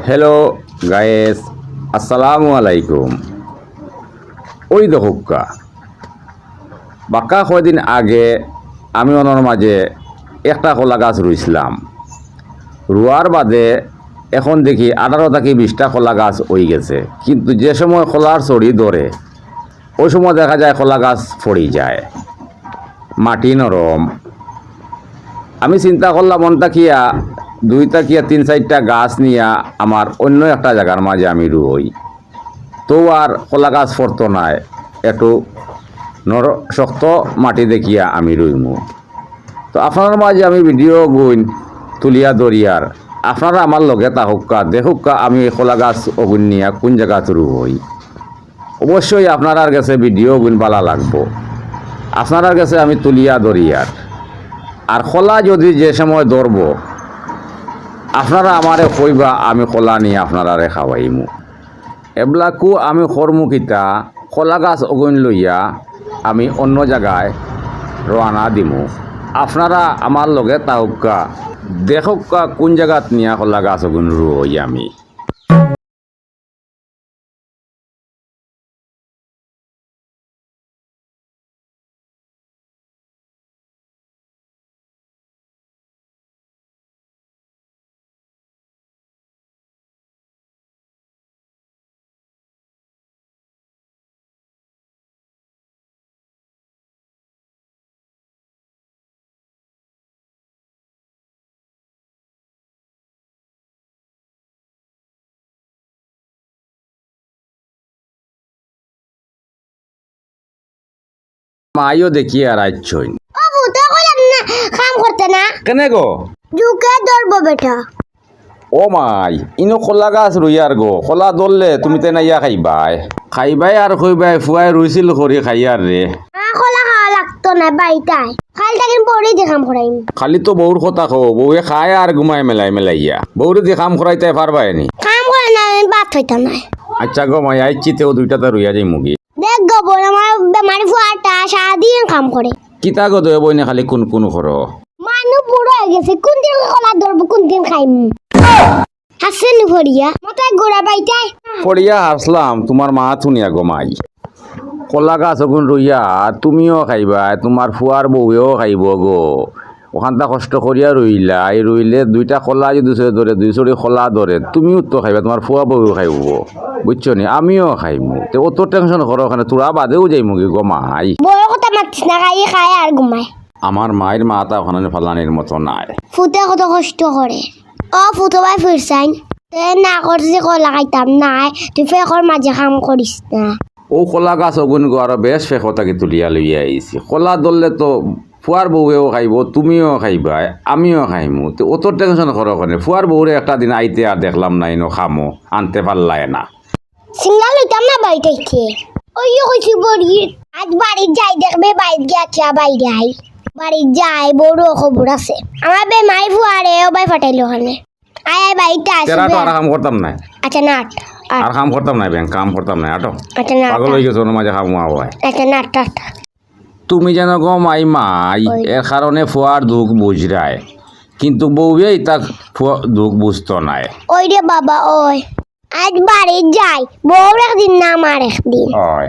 Hello guys, আসসালামু আলাইকুম। ওই দহুক্কা বাক্কা কয়দিন আগে আমি ওনার মাঝে একটা কলা গাছ রুইছিলাম। রুয়ার বাদে এখন দেখি 18 থেকে 20টা কলা গাছ হয়ে গেছে, কিন্তু যে সময় কলার ছড়ি ধরে ওই সময় দেখা যায় কলা গাছ পড়ে যায়, মাটি নরম। আমি চিন্তা করলাম মনটা কিয়া 2টা কিয়া 3-4টা গাছ নিয়া আমার অন্য একটা জায়গার মাঝে আমি রুই, তো আর কলা গাছ পড়তো নাই, একটু শক্ত মাটি দেখিয়া আমি রুইমু। তো আপনার মাঝে আমি ভিডিও গুণ তুলিয়া দরিয়ার, আপনারা আমার লগে তাহুক্কা দেখুক্কা আমি কলা গাছ অগুন নিয়া কোন জায়গাত রুই। অবশ্যই আপনার কাছে ভিডিও গুণ ভালো লাগবো, আপনার কাছে আমি তুলিয়া দরিয়ার। আর কলা যদি যে সময় ধরব আপনারা আমারে কইবা, আমি কলা নিয়ে আপনারা খাওয়াইমু। এবলাকু আমি কর্মকিতা কলা গাছ অগুন লইয়া আমি অন্য জায়গায় রওনা দিমু। আপনারা আমার লগে তাহুক্কা দেখুক্কা কোন জায়গাত নিয়া কলা গাছ অগুন রুই আমি। মাইও দেখি আর আইছই কাম করতে না কেনে গো জুকে ধরবো বেটা। ও মাই ইনো কলা গাছ রুইয়ার গো, কলা ধরলে তুমি তে নাইয়া খাইবাই আর কইবাই ফুয়াই রুইছিল করি খাইয়ার রে। খোলা খাওয়া লাগতো না বাড়িটাই, খালটা কিন্তু পরে দেখাম করাইম। খালি তো বউর কথা কো, বউয়ে খায় আর ঘুমায় মেলাইয়া, বউরে দিয়ে কাম করাইতে পারবাই নি। কাম করে না আমি ভাত খাইতাম না। আচ্ছা গো মাই আইছি তেও 2টা রুইয়া যাই মুগি। দেখ গো বোন, আমার বেমারি ফুয়াটা সারাদিন কাম করে। কিতা গো দয়ে বইনে খালি কোন করো। মানুষ বুড়ো হয়ে গেছে, কোন দিন কলা ধরবো কোন দিন খাইম। হাসেন ভরিয়া মতো গোড়া বাইটাই পড়িয়া হাসলাম তোমার মা থুনিয়া গো মাই। কলা গাছ ওগুন রুইয়া তুমিও খাইবা, তোমার ফুয়ার বউয়েও খাইব গো। ওখানটা কষ্ট করিয়া রইলা, এই রইলে 2টা কলা যদি ধরে 2 ছড়ি কলা ধরে তুমিও তো খাইবা, তোমার ফুয়া বউও খাইব, বুঝছো নি? আমিও খাইমু। তো অত টেনশন করো, ওখানে তোরা বাদেও যাইমুগি গো মাই। বড় কথা মাতিস না, খায় আর ঘুমায়। আমার মায়ের মাথা ওখানে ফালানির মতো নাই। ফুতে কত কষ্ট করে। ও ফুটো ভাই ফিরছাইন তুই না করছি কলা খাইতাম নাই, তুই ফেকর মাঝে কাম করিস না। ও কলা গাছ অগুন গো আরো বেশ ফেকতাকে তুলিয়া লইয়া আইছি। কলা ধরলে তো ফুয়ার বউয়েও খাইব, তুমিও খাইবা, আমিও খাইমু। তো অত টেনশন করো ওখানে। ফুয়ার বউরে একটা দিন আইতে আর দেখলাম না, ইনো খামো আনতে পারলায় না। সিঙ্গা লইতাম না বাড়িতে। ওই কইছি বড়ি আজ বাড়ি যাই, দেখবে বাইরে গিয়া বাইরে আই। বাড়ি যাই বড় খবর আছে, আমার বেমারি ফুয়ারে ও বাই ফাটাইলো ওখানে। আয় বাড়িতে তেরা তো আসবে। আর কাম করতাম না। আচ্ছা না আর কাম করতাম না, ব্যাংক কাম করতাম না। আটো আচ্ছা না পাগল হয়ে গেছো ওর মাঝে খামু আওয়ায়। আচ্ছা না তুমি যেন গো মাই এর কারণে ফুয়ার দুঃখ বুঝরায়, কিন্তু বউয়ে তাক দুঃখ বুঝতো নাই। ওই রে বাবা ওই আজ বাড়ি যাই, বউর একদিন না আমার একদিন। হয়